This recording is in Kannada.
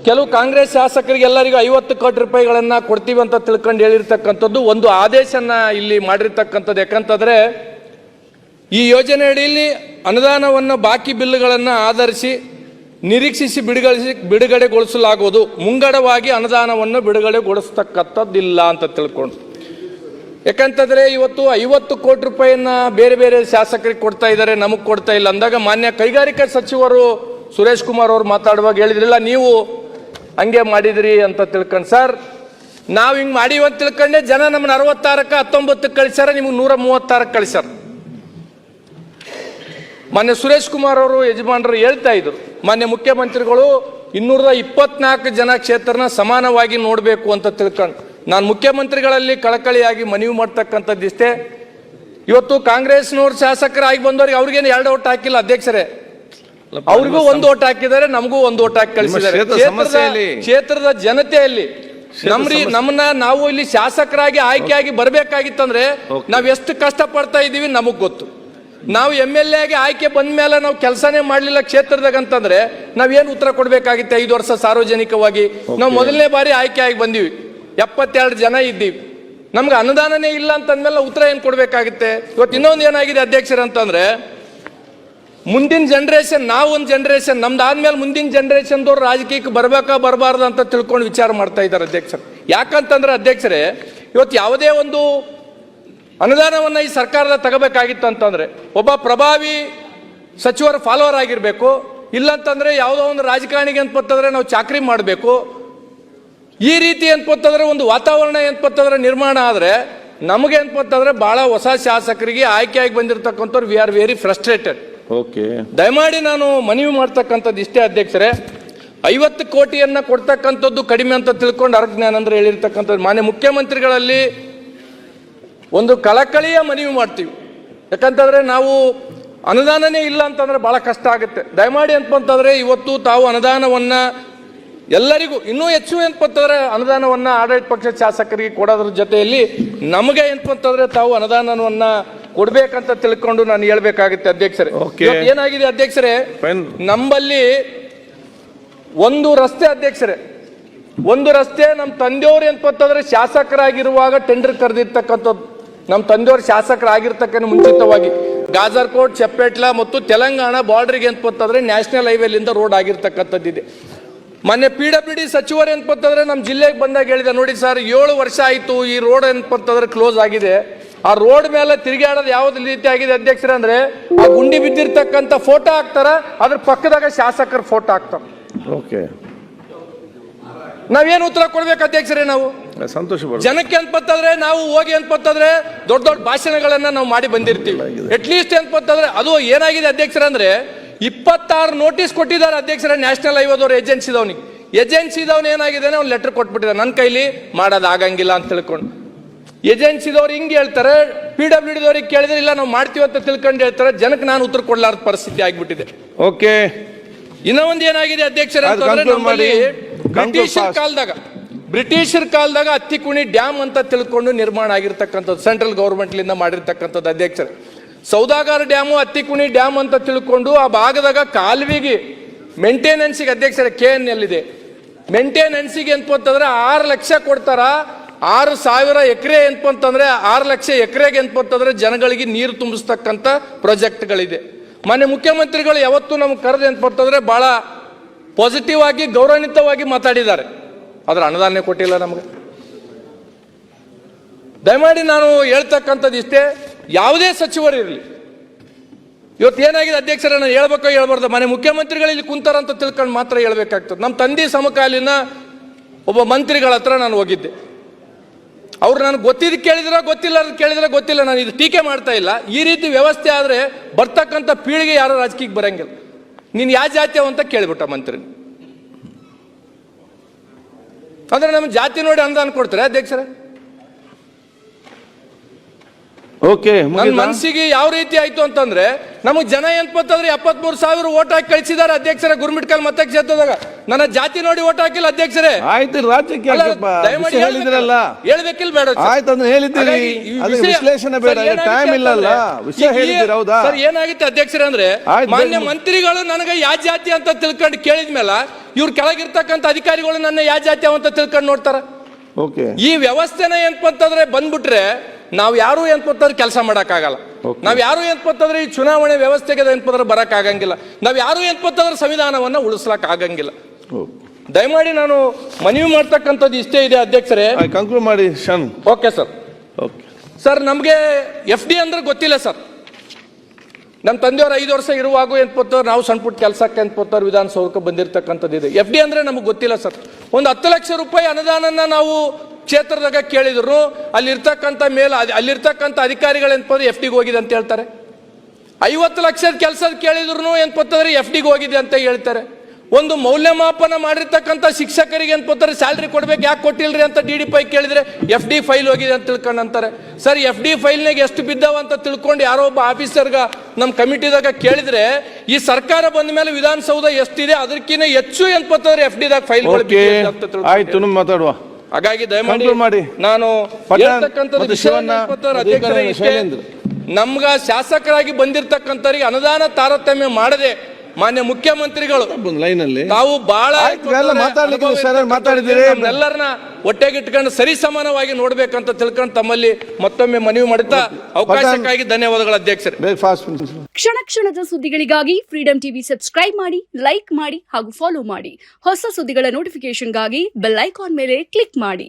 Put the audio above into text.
ಕೆಲವು ಕಾಂಗ್ರೆಸ್ ಶಾಸಕರಿಗೆ ಎಲ್ಲರಿಗೂ 50 ಕೋಟಿ ರೂಪಾಯಿಗಳನ್ನ ಕೊಡ್ತೀವಿ ಅಂತ ತಿಳ್ಕೊಂಡು ಹೇಳಿರ್ತಕ್ಕಂಥದ್ದು ಒಂದು ಆದೇಶನ ಇಲ್ಲಿ ಮಾಡಿರ್ತಕ್ಕಂಥದ್ದು. ಯಾಕಂತಂದ್ರೆ ಈ ಯೋಜನೆ ಅಡಿಯಲ್ಲಿ ಅನುದಾನವನ್ನು ಬಾಕಿ ಬಿಲ್ಗಳನ್ನು ಆಧರಿಸಿ ನಿರೀಕ್ಷಿಸಿ ಬಿಡುಗಡೆಗೊಳಿಸಲಾಗುವುದು, ಮುಂಗಡವಾಗಿ ಅನುದಾನವನ್ನು ಬಿಡುಗಡೆಗೊಳಿಸ್ತಕ್ಕಂಥದ್ದಿಲ್ಲ ಅಂತ ತಿಳ್ಕೊಂಡು. ಯಾಕಂತಂದ್ರೆ ಇವತ್ತು 50 ಕೋಟಿ ರೂಪಾಯಿಯನ್ನ ಬೇರೆ ಬೇರೆ ಶಾಸಕರಿಗೆ ಕೊಡ್ತಾ ಇದ್ದಾರೆ, ನಮಗೆ ಕೊಡ್ತಾ ಇಲ್ಲ ಅಂದಾಗ ಮಾನ್ಯ ಕೈಗಾರಿಕಾ ಸಚಿವರು ಸುರೇಶ್ ಕುಮಾರ್ ಅವರು ಮಾತಾಡುವಾಗ ಹೇಳಿದ್ರಿಲ್ಲ ನೀವು ಹಂಗೆ ಮಾಡಿದ್ರಿ ಅಂತ ತಿಳ್ಕೊಂಡು. ಸರ್, ನಾವು ಹಿಂಗೆ ಮಾಡಿವ ಅಂತ ತಿಳ್ಕೊಂಡೆ ಜನ ನಮ್ಮನ್ನ 66ಕ್ಕೆ 19ಕ್ಕೆ ಕಳಿಸ್ಯಾರ, ನಿಮ್ಗೆ 136ಕ್ಕೆ ಕಳಿಸ್ಯಾರ. ಮಾನ್ಯ ಸುರೇಶ್ ಕುಮಾರ್ ಅವರು ಯಜಮಾನರು ಹೇಳ್ತಾ ಇದ್ರು, ಮಾನ್ಯ ಮುಖ್ಯಮಂತ್ರಿಗಳು 224 ಜನ ಕ್ಷೇತ್ರನ ಸಮಾನವಾಗಿ ನೋಡಬೇಕು ಅಂತ ತಿಳ್ಕೊಂಡು. ನಾನು ಮುಖ್ಯಮಂತ್ರಿಗಳಲ್ಲಿ ಕಳಕಳಿಯಾಗಿ ಮನವಿ ಮಾಡ್ತಕ್ಕಂಥದ್ದಿಷ್ಟೇ, ಇವತ್ತು ಕಾಂಗ್ರೆಸ್ನವ್ರ ಶಾಸಕರಾಗಿ ಬಂದವ್ರಿಗೆ ಅವ್ರಿಗೇನು 2 ಓಟ್ ಹಾಕಿಲ್ಲ ಅಧ್ಯಕ್ಷರೇ, ಅವ್ರಿಗೂ 1 ಓಟ್ ಹಾಕಿದ್ದಾರೆ, ನಮಗೂ 1 ಓಟ್ ಹಾಕಿ ಕಳಿಸಿದ್ದಾರೆ. ಕ್ಷೇತ್ರದ ಜನತೆಯಲ್ಲಿ ನಮ್ಮನ್ನ ನಾವು ಇಲ್ಲಿ ಶಾಸಕರಾಗಿ ಆಯ್ಕೆಯಾಗಿ ಬರ್ಬೇಕಾಗಿತ್ತಂದ್ರೆ ನಾವ್ ಎಷ್ಟು ಕಷ್ಟ ಪಡ್ತಾ ಇದೀವಿ ನಮಗ್ ಗೊತ್ತು. ನಾವು MLA ಆಗಿ ಆಯ್ಕೆ ಬಂದ ಮೇಲೆ ನಾವು ಕೆಲಸನೇ ಮಾಡ್ಲಿಲ್ಲ ಕ್ಷೇತ್ರದಾಗ ಅಂತಂದ್ರೆ ನಾವೇನು ಉತ್ತರ ಕೊಡ್ಬೇಕಾಗಿತ್ತೆ? 5 ವರ್ಷ ಸಾರ್ವಜನಿಕವಾಗಿ ನಾವು ಮೊದಲನೇ ಬಾರಿ ಆಯ್ಕೆ ಆಗಿ ಬಂದಿವಿ, 72 ಜನ ಇದ್ದೀವಿ, ನಮ್ಗೆ ಅನುದಾನನೇ ಇಲ್ಲ ಅಂತಂದ್ಮೇಲೆ ಉತ್ತರ ಏನ್ ಕೊಡ್ಬೇಕಾಗುತ್ತೆ? ಇವತ್ತು ಇನ್ನೊಂದು ಏನಾಗಿದೆ ಅಧ್ಯಕ್ಷರ ಅಂತಂದ್ರೆ, ಮುಂದಿನ ಜನರೇಷನ್, ನಾವೊಂದು ಜನರೇಷನ್, ನಮ್ದಾದ್ಮೇಲೆ ಮುಂದಿನ ಜನರೇಷನ್ದವ್ರು ರಾಜಕೀಯಕ್ಕೆ ಬರ್ಬೇಕಾ ಬರಬಾರ್ದು ಅಂತ ತಿಳ್ಕೊಂಡು ವಿಚಾರ ಮಾಡ್ತಾ ಇದ್ದಾರೆ ಅಧ್ಯಕ್ಷರು. ಯಾಕಂತಂದ್ರೆ ಅಧ್ಯಕ್ಷರೇ, ಇವತ್ತು ಯಾವುದೇ ಒಂದು ಅನುದಾನವನ್ನ ಈ ಸರ್ಕಾರದ ತಗೋಬೇಕಾಗಿತ್ತು ಅಂತಂದ್ರೆ ಒಬ್ಬ ಪ್ರಭಾವಿ ಸಚಿವರ ಫಾಲೋವರ್ ಆಗಿರ್ಬೇಕು, ಇಲ್ಲಂತಂದ್ರೆ ಯಾವುದೋ ಒಂದು ರಾಜಕಾರಣಿಗೆ ಅಂತಂದ್ರೆ ನಾವು ಚಾಕ್ರಿ ಮಾಡಬೇಕು. ಈ ರೀತಿ ಅಂತಂದ್ರೆ ಒಂದು ವಾತಾವರಣ ಅಂತಂದ್ರೆ ನಿರ್ಮಾಣ ಆದ್ರೆ ನಮಗೆ ಅಂತಂದ್ರೆ ಬಹಳ ಹೊಸ ಶಾಸಕರಿಗೆ ಆಯ್ಕೆಯಾಗಿ ಬಂದಿರತಕ್ಕಂಥವ್ರು ವಿ ಆರ್ ವೆರಿ ಫ್ರಸ್ಟ್ರೇಟೆಡ್. ದಯಮಾಡಿ ನಾನು ಮನವಿ ಮಾಡ್ತಕ್ಕಂಥದ್ದು ಇಷ್ಟೇ ಅಧ್ಯಕ್ಷರೇ, 50 ಕೋಟಿಯನ್ನ ಕೊಡ್ತಕ್ಕಂಥದ್ದು ಕಡಿಮೆ ಅಂತ ತಿಳ್ಕೊಂಡು ಅರ್ಜ್ಞಾನಂದ್ರೆ ಹೇಳಿರ್ತಕ್ಕಂಥದ್ದು. ಮಾನ್ಯ ಮುಖ್ಯಮಂತ್ರಿಗಳಲ್ಲಿ ಒಂದು ಕಳಕಳಿಯ ಮನವಿ ಮಾಡ್ತೀವಿ. ಯಾಕಂತಂದ್ರೆ ನಾವು ಅನುದಾನನೇ ಇಲ್ಲ ಅಂತಂದ್ರೆ ಬಹಳ ಕಷ್ಟ ಆಗುತ್ತೆ. ದಯಮಾಡಿ ಅಂತಂದ್ರೆ ಇವತ್ತು ತಾವು ಅನುದಾನವನ್ನ ಎಲ್ಲರಿಗೂ ಇನ್ನೂ ಹೆಚ್ಚು ಅಂತಂದ್ರೆ ಅನುದಾನವನ್ನ ಆಡಳಿತ ಪಕ್ಷದ ಶಾಸಕರಿಗೆ ಕೊಡೋದ್ರ ಜೊತೆಯಲ್ಲಿ ನಮಗೆ ಅಂತಂದ್ರೆ ತಾವು ಅನುದಾನವನ್ನ ಕೊಡ್ಬೇಕಂತ ತಿಳ್ಕೊಂಡು ನಾನು ಹೇಳ್ಬೇಕಾಗುತ್ತೆ ಅಧ್ಯಕ್ಷರೇ. ಏನಾಗಿದೆ ಅಧ್ಯಕ್ಷರೇ, ನಮ್ಮಲ್ಲಿ ಒಂದು ರಸ್ತೆ ಅಧ್ಯಕ್ಷರೇ, ಒಂದು ರಸ್ತೆ ನಮ್ಮ ತಂದೆಯವರು ಅಂತಂದ್ರೆ ಶಾಸಕರಾಗಿರುವಾಗ ಟೆಂಡರ್ ಕರೆದಿರ್ತಕ್ಕಂಥದ್ದು. ನಮ್ಮ ತಂದೆಯವರು ಶಾಸಕರಾಗಿರ್ತಕ್ಕಂಥ ಮುಂಚಿತವಾಗಿ ಗಾಜರ್ಕೋಟ್, ಚಪ್ಪೆಟ್ಲ ಮತ್ತು ತೆಲಂಗಾಣ ಬಾರ್ಡರ್ಗೆ ಅಂತಂದ್ರೆ ನ್ಯಾಷನಲ್ ಹೈವೇಲಿಂದ ರೋಡ್ ಆಗಿರ್ತಕ್ಕಂಥದ್ದಿದೆ. ಮೊನ್ನೆ PWD ಸಚಿವರು ಅಂತಂದ್ರೆ ನಮ್ಮ ಜಿಲ್ಲೆಗೆ ಬಂದಾಗ ಹೇಳಿದೆ, ನೋಡಿ ಸರ್ 7 ವರ್ಷ ಆಯ್ತು ಈ ರೋಡ್ ಅಂತಂದ್ರೆ ಕ್ಲೋಸ್ ಆಗಿದೆ. ಆ ರೋಡ್ ಮೇಲೆ ತಿರುಗಾಡೋದು ಯಾವ್ದು ರೀತಿ ಆಗಿದೆ ಅಧ್ಯಕ್ಷರ ಅಂದ್ರೆ, ಆ ಗುಂಡಿ ಬಿದ್ದಿರ್ತಕ್ಕಂಥ ಫೋಟೋ ಹಾಕ್ತಾರ, ಅದ್ರ ಪಕ್ಕದಾಗ ಶಾಸಕರ ಫೋಟೋ ಹಾಕ್ತಾರ. ನಾವೇನು ಉತ್ತರ ಕೊಡ್ಬೇಕು ಅಧ್ಯಕ್ಷರೇ? ನಾವು ಸಂತೋಷ ಜನಕ್ಕೆ ಅಂತಂದ್ರೆ ನಾವು ಹೋಗಿ ಅಂತಂದ್ರೆ ದೊಡ್ಡ ದೊಡ್ಡ ಭಾಷಣಗಳನ್ನ ನಾವು ಮಾಡಿ ಬಂದಿರ್ತೀವಿ. ಅಟ್ಲೀಸ್ಟ್ ಅಂತಂದ್ರೆ ಅದು ಏನಾಗಿದೆ ಅಧ್ಯಕ್ಷರ ಅಂದ್ರೆ 26 ನೋಟಿಸ್ ಕೊಟ್ಟಿದ್ದಾರೆ ಅಧ್ಯಕ್ಷರ ನ್ಯಾಷನಲ್ ಹೈವೇದವ್ರು ಏಜೆನ್ಸಿದವನು ಏನಾಗಿದೆ ಅವ್ನು ಲೆಟರ್ ಕೊಟ್ಬಿಟ್ಟಿದ್ದಾರೆ, ನನ್ನ ಕೈಲಿ ಮಾಡೋದು ಆಗಂಗಿಲ್ಲ ಅಂತ ತಿಳ್ಕೊಂಡು. ಏಜೆನ್ಸಿದವ್ರು ಹಿಂಗೆ ಹೇಳ್ತಾರೆ, PWDದವ್ರಿಗೆ ಕೇಳಿದ್ರೆ ಇಲ್ಲ ನಾವು ಮಾಡ್ತೀವಿ ಅಂತ ತಿಳ್ಕೊಂಡು ಹೇಳ್ತಾರೆ. ಜನಕ್ಕೆ ನಾನು ಉತ್ತರ ಕೊಡ್ಲಾರ್ದ ಪರಿಸ್ಥಿತಿ ಆಗ್ಬಿಟ್ಟಿದೆ. ಓಕೆ, ಇನ್ನೂ ಒಂದು ಏನಾಗಿದೆ ಅಧ್ಯಕ್ಷರ ಅಂತಂದ್ರೆ, ನಮ್ಮಲ್ಲಿ ಬ್ರಿಟಿಷರ್ ಕಾಲದಾಗ ಅತ್ತಿಕುಣಿ ಡ್ಯಾಮ್ ಅಂತ ತಿಳ್ಕೊಂಡು ನಿರ್ಮಾಣ ಆಗಿರ್ತಕ್ಕಂಥದ್ದು, ಸೆಂಟ್ರಲ್ ಗೌರ್ಮೆಂಟ್ಲಿಂದ ಮಾಡಿರ್ತಕ್ಕಂಥದ್ದು ಅಧ್ಯಕ್ಷರ. ಸೌದಾಗರ ಡ್ಯಾಮು, ಅತ್ತಿಕುಣಿ ಡ್ಯಾಮ್ ಅಂತ ತಿಳ್ಕೊಂಡು ಆ ಭಾಗದಾಗ ಕಾಲುವೆಗೆ ಮೇಂಟೆನೆನ್ಸಿಗೆ ಅಧ್ಯಕ್ಷರ KNL ಇದೆ, ಮೇಂಟೆನೆನ್ಸಿಗೆ ಅಂತಂದ್ರೆ 6 ಲಕ್ಷ ಕೊಡ್ತಾರ. 6,000 ಎಕರೆ ಅಂತಂದ್ರೆ 6 ಲಕ್ಷ ಎಕರೆಗೆ ಅಂತಂದ್ರೆ ಜನಗಳಿಗೆ ನೀರು ತುಂಬಿಸ್ತಕ್ಕಂಥ ಪ್ರಾಜೆಕ್ಟ್ಗಳಿದೆ. ಮಾನ್ಯ ಮುಖ್ಯಮಂತ್ರಿಗಳು ಯಾವತ್ತೂ ನಮ್ಗೆ ಕರೆದು ಅಂತಂದ್ರೆ ಬಹಳ ಪಾಸಿಟಿವ್ ಆಗಿ ಗೌರವಾನ್ವಿತವಾಗಿ ಮಾತಾಡಿದ್ದಾರೆ, ಆದ್ರೆ ಅನುದಾನ ಕೊಟ್ಟಿಲ್ಲ ನಮಗೆ. ದಯಮಾಡಿ ನಾನು ಹೇಳ್ತಕ್ಕಂಥದ್ದು ಇಷ್ಟೇ, ಯಾವುದೇ ಸಚಿವರು ಇರಲಿ, ಇವತ್ತು ಏನಾಗಿದೆ ಅಧ್ಯಕ್ಷರ ನಾನು ಹೇಳ್ಬೇಕೋ ಹೇಳ್ಬಾರ್ದು, ಮನೆ ಮುಖ್ಯಮಂತ್ರಿಗಳು ಇಲ್ಲಿ ಕುಂತಾರಂತ ತಿಳ್ಕೊಂಡು ಮಾತ್ರ ಹೇಳ್ಬೇಕಾಗ್ತದೆ. ನಮ್ಮ ತಂದೆ ಸಮಕಾಲೀನ ಒಬ್ಬ ಮಂತ್ರಿಗಳ ಹತ್ರ ನಾನು ಹೋಗಿದ್ದೆ, ಅವ್ರು ನನಗೆ ಗೊತ್ತಿದ್ದು ಕೇಳಿದ್ರೆ ಗೊತ್ತಿಲ್ಲ, ಕೇಳಿದ್ರೆ ಗೊತ್ತಿಲ್ಲ, ನಾನು ಇದು ಟೀಕೆ ಮಾಡ್ತಾ ಇಲ್ಲ. ಈ ರೀತಿ ವ್ಯವಸ್ಥೆ ಆದರೆ ಬರ್ತಕ್ಕಂಥ ಪೀಳಿಗೆ ಯಾರೋ ರಾಜಕೀಯಕ್ಕೆ ಬರಂಗಿಲ್ಲ. ನೀನು ಯಾವ ಜಾತಿಯವ ಅಂತ ಕೇಳಿಬಿಟ್ಟ ಮಂತ್ರಿ, ಅಂದ್ರೆ ನಮ್ಮ ಜಾತಿ ನೋಡಿ ಅನುದಾನ ಕೊಡ್ತಾರೆ ಅಧ್ಯಕ್ಷರೇ? ಓಕೆ, ನನ್ನ ಮನಸ್ಸಿಗೆ ಯಾವ ರೀತಿ ಆಯ್ತು ಅಂತಂದ್ರೆ ನಮಗ್ ಜನ ಏನ್ಪತ್ತಂದ್ರೆ 73,000 ಓಟ್ ಹಾಕಿ ಕಳಿಸಿದಾರೆ ಅಧ್ಯಕ್ಷರೇ ಗುರುಮಿಟ್ಕಲ್ ಮತಕ್ಷೇತ್ರದಾಗ. ನನ್ನ ಜಾತಿ ನೋಡಿ ಓಟ್ ಹಾಕಿಲ್ಲ ಅಧ್ಯಕ್ಷರೇ. ಆಯ್ತು, ರಾಜ್ಯಕ್ಕೆ ದಯಮಾಡಿ ಹೇಳಿದ್ರಲ್ಲ, ಹೇಳ್ಬೇಕಿಲ್ಲ ಬೇಡ ಆಯ್ತು ಅದನ್ನ ಹೇಳಿದ್ದೀರಿ, ಅದಕ್ಕೆ ವಿಶ್ಲೇಷಣೆ ಬೇಡ, ಟೈಮ್ ಇಲ್ಲಲ್ಲ, ವಿಷಯ ಹೇಳಿದ್ದೀರಿ. ಹೌದಾ ಸರ್, ಏನಾಗಿತ್ತು ಅಧ್ಯಕ್ಷರೇ ಅಂದ್ರೆ ಮಾನ್ಯ ಮಂತ್ರಿಗಳು ನನಗೆ ಯಾವ ಜಾತಿ ಅಂತ ತಿಳ್ಕೊಂಡು ಕೇಳಿದ್ಮೇಲೆ ಇವ್ರು ಕೆಳಗಿರ್ತಕ್ಕಂಥ ಅಧಿಕಾರಿಗಳು ನನ್ನ ಯಾವ ಜಾತಿ ಅಂತ ತಿಳ್ಕೊಂಡು ನೋಡ್ತಾರ. ಈ ವ್ಯವಸ್ಥೆನ ಏನ್ಪಂತಂದ್ರೆ ಬಂದ್ಬಿಟ್ರೆ ನಾವ್ ಯಾರು ಏನ್ಪಂತಂದ್ರೆ ಕೆಲಸ ಮಾಡಕ್ಕಾಗಲ್ಲ. ನಾವ್ ಯಾರು ಏನ್ಪಂತಂದ್ರೆ ಈ ಚುನಾವಣೆ ವ್ಯವಸ್ಥೆಗೆ ಏನ್ಪಂದ್ರೆ ಬರಕ್ ಆಗಂಗಿಲ್ಲ. ನಾವ್ ಯಾರು ಏನ್ಪಂತಂದ್ರೆ ಸಂವಿಧಾನವನ್ನ ಉಳಿಸ್ಲಕ್ ಆಗಂಗಿಲ್ಲ. ದಯಮಾಡಿ ನಾನು ಮನವಿ ಮಾಡ್ತಕ್ಕಂಥದ್ದು ಇಷ್ಟೇ ಇದೆ ಅಧ್ಯಕ್ಷರೇ. ಕಂಕ್ಲೂಡ್ ಮಾಡಿ. Okay sir. ಸರ್, ನಮ್ಗೆ FD ಅಂದ್ರೆ ಗೊತ್ತಿಲ್ಲ ಸರ್. ನಮ್ಮ ತಂದೆಯವರು 5 ವರ್ಷ ಇರುವಾಗ ಏನ್ಪೋತಾರೆ ನಾವು ಸಣ್ಣ ಪುಟ್ಟ ಕೆಲಸಕ್ಕೆ ಏನ್ಪೋತಾರೆ ವಿಧಾನಸೌಧಕ್ಕೆ ಬಂದಿರತಕ್ಕಂಥದ್ದು ಇದೆ. FD ಅಂದ್ರೆ ನಮಗೆ ಗೊತ್ತಿಲ್ಲ ಸರ್. ಒಂದು 10 ಲಕ್ಷ ರೂಪಾಯಿ ಅನುದಾನನ ನಾವು ಕ್ಷೇತ್ರದಾಗ ಕೇಳಿದ್ರು, ಅಲ್ಲಿರ್ತಕ್ಕಂಥ ಅಧಿಕಾರಿಗಳು ಏನ್ಪೋದ್ರೆ FDಗೆ ಹೋಗಿದೆ ಅಂತ ಹೇಳ್ತಾರೆ. 50 ಲಕ್ಷದ ಕೆಲಸದ ಕೇಳಿದ್ರು ಏನ್ಪೋತಾರೆ FDಗೆ ಹೋಗಿದೆ ಅಂತ ಹೇಳ್ತಾರೆ. ಒಂದು ಮೌಲ್ಯಮಾಪನ ಮಾಡಿರ್ತಕ್ಕಂಥ ಶಿಕ್ಷಕರಿಗೆ ಏನ್ಪೋತಾರೆ ಸ್ಯಾಲ್ರಿ ಕೊಡ್ಬೇಕು, ಯಾಕೆ ಕೊಟ್ಟಿಲ್ರಿ ಅಂತ DD5 ಕೇಳಿದ್ರೆ FD ಫೈಲ್ ಹೋಗಿದೆ ಅಂತ ತಿಳ್ಕೊಂಡು ಅಂತಾರೆ. ಸರ್, FD ಫೈಲ್ನಾಗ ಎಷ್ಟು ಬಿದ್ದಾವ ಅಂತ ತಿಳ್ಕೊಂಡು ಯಾರೋ ಒಬ್ಬ ಆಫೀಸರ್ಗ ನಮ್ಮ ಕಮಿಟಿದಾಗ ಕೇಳಿದ್ರೆ ಈ ಸರ್ಕಾರ ಬಂದ ಮೇಲೆ ವಿಧಾನಸೌಧ ಎಷ್ಟಿದೆ ಅದಕ್ಕಿಂತ ಹೆಚ್ಚು ಏನ್ಪೋತಾರೆ FDದಾಗ ಫೈಲ್ಗಳು ಮಾತಾಡುವ. ಹಾಗಾಗಿ ದಯಮಾಡಿ ನಾನು ನಮ್ಗ ಶಾಸಕರಾಗಿ ಬಂದಿರತಕ್ಕಂಥವ್ರಿಗೆ ಅನುದಾನ ತಾರತಮ್ಯ ಮಾಡದೆ ಮಾನ್ಯ ಮುಖ್ಯಮಂತ್ರಿಗಳು ತಾವು ಬಹಳ ಎಲ್ಲರನ್ನ ಒಟ್ಟೆಗಿಟ್ಕೊಂಡು ಸರಿ ಸಮಾನವಾಗಿ ನೋಡ್ಬೇಕಂತ ತಿಳ್ಕೊಂಡು ತಮ್ಮಲ್ಲಿ ಮತ್ತೊಮ್ಮೆ ಮನವಿ ಮಾಡುತ್ತಾ ಅವಕಾಶಕ್ಕಾಗಿ ಧನ್ಯವಾದಗಳು ಅಧ್ಯಕ್ಷರೇ. ಕ್ಷಣ ಕ್ಷಣದ ಸುದ್ದಿಗಳಿಗಾಗಿ ಫ್ರೀಡಂ ಟಿವಿ ಸಬ್ಸ್ಕ್ರೈಬ್ ಮಾಡಿ, ಲೈಕ್ ಮಾಡಿ ಹಾಗೂ ಫಾಲೋ ಮಾಡಿ. ಹೊಸ ಸುದ್ದಿಗಳ ನೋಟಿಫಿಕೇಶನ್ಗಾಗಿ ಬೆಲ್ ಐಕಾನ್ ಮೇಲೆ ಕ್ಲಿಕ್ ಮಾಡಿ.